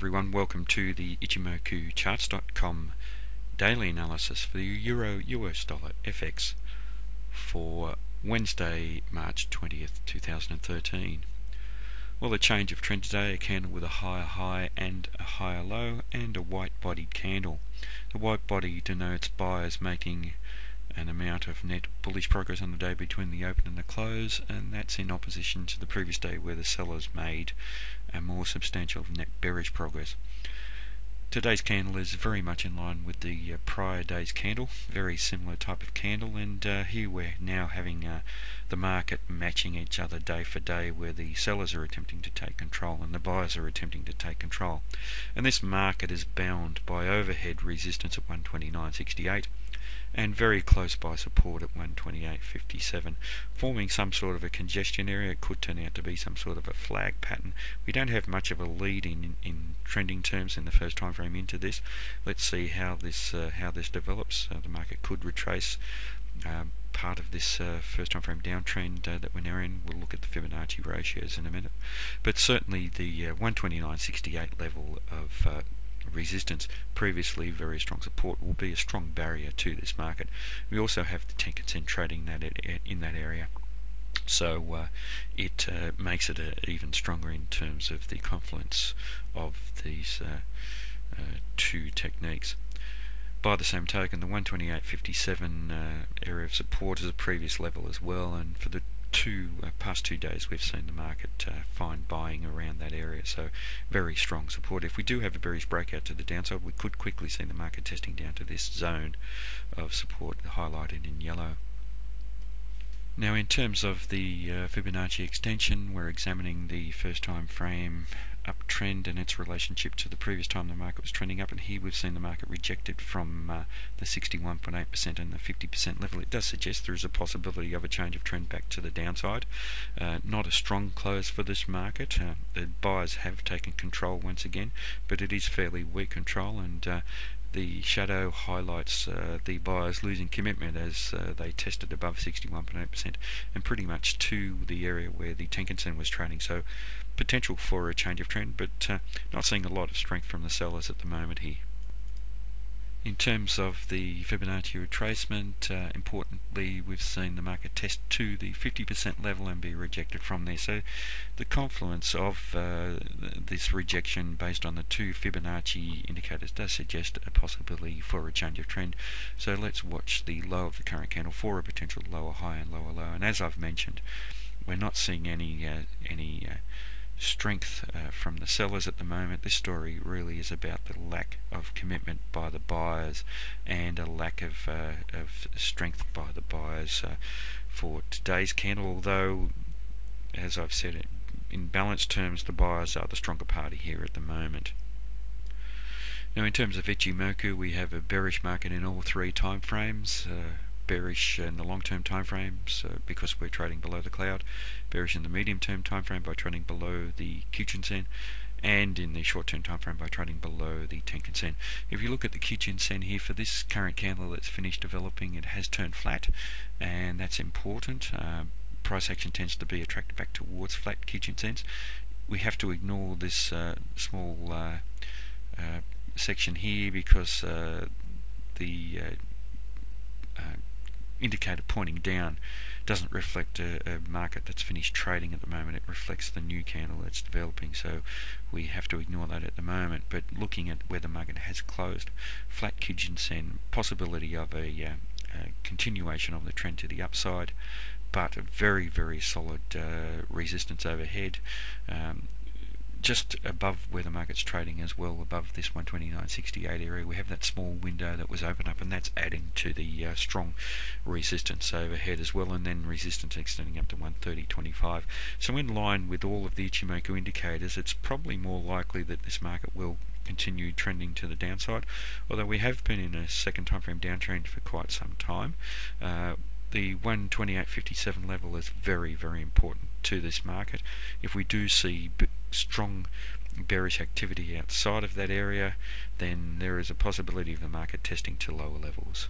everyone, welcome to the Ichimoku charts.com daily analysis for the Euro US dollar FX for Wednesday, March 20th, 2013. Well, a change of trend today, a candle with a higher high and a higher low and a white bodied candle. The white body denotes buyers making an amount of net bullish progress on the day between the open and the close, and that's in opposition to the previous day where the sellers made a more substantial net bearish progress. Today's candle is very much in line with the prior day's candle, very similar type of candle, and here we're now having the market matching each other day for day, where the sellers are attempting to take control and the buyers are attempting to take control. And this market is bound by overhead resistance at 129.68 and very close by support at 128.57, forming some sort of a congestion area. It could turn out to be some sort of a flag pattern. We don't have much of a lead in trending terms in the first time frame into this. Let's see how this develops. The market could retrace part of this first time frame downtrend that we're now in. We'll look at the Fibonacci ratios in a minute, but certainly the 129.68 level of resistance, previously very strong support, will be a strong barrier to this market. We also have the Tenkan-sen trading in that area, so it makes it even stronger in terms of the confluence of these two techniques. By the same token, the 128.57 area of support is a previous level as well, and for the past 2 days we've seen the market find buying around that area, so very strong support. If we do have a bearish breakout to the downside, we could quickly see the market testing down to this zone of support highlighted in yellow. Now, in terms of the Fibonacci extension, we're examining the first time frame uptrend and its relationship to the previous time the market was trending up, and here we've seen the market rejected from the 61.8% and the 50% level. It does suggest there is a possibility of a change of trend back to the downside. Not a strong close for this market. The buyers have taken control once again, but it is fairly weak control, and the shadow highlights the buyers losing commitment as they tested above 61.8% and pretty much to the area where the Tenkan-sen was trading. So potential for a change of trend, but not seeing a lot of strength from the sellers at the moment here. In terms of the Fibonacci retracement, importantly, we've seen the market test to the 50% level and be rejected from there. So the confluence of this rejection based on the two Fibonacci indicators does suggest a possibility for a change of trend. So let's watch the low of the current candle for a potential lower high and lower low. And as I've mentioned, we're not seeing any strength from the sellers at the moment. This story really is about the lack of commitment by the buyers and a lack of strength by the buyers for today's candle, although, as I've said, in balanced terms, the buyers are the stronger party here at the moment. Now, in terms of Ichimoku, we have a bearish market in all three time frames. Bearish in the long-term time frames because we're trading below the cloud, bearish in the medium-term time frame by trading below the Kijun-sen, and in the short-term time frame by trading below the Tenkan-sen. If you look at the Kijun-sen here, for this current candle that's finished developing, it has turned flat, and that's important. Price action tends to be attracted back towards flat Kijun-sens. We have to ignore this small section here because the indicator pointing down doesn't reflect a market that's finished trading at the moment. It reflects the new candle that's developing, so we have to ignore that at the moment. But looking at where the market has closed, flat Kijun-sen, possibility of a continuation of the trend to the upside, but a very, very solid resistance overhead, just above where the market's trading as well, above this 129.68 area. We have that small window that was open up, and that's adding to the strong resistance overhead as well, and then resistance extending up to 130.25. So in line with all of the Ichimoku indicators, it's probably more likely that this market will continue trending to the downside, although we have been in a second time frame downtrend for quite some time. The 128.57 level is very, very important to this market. If we do see strong bearish activity outside of that area, then there is a possibility of the market testing to lower levels.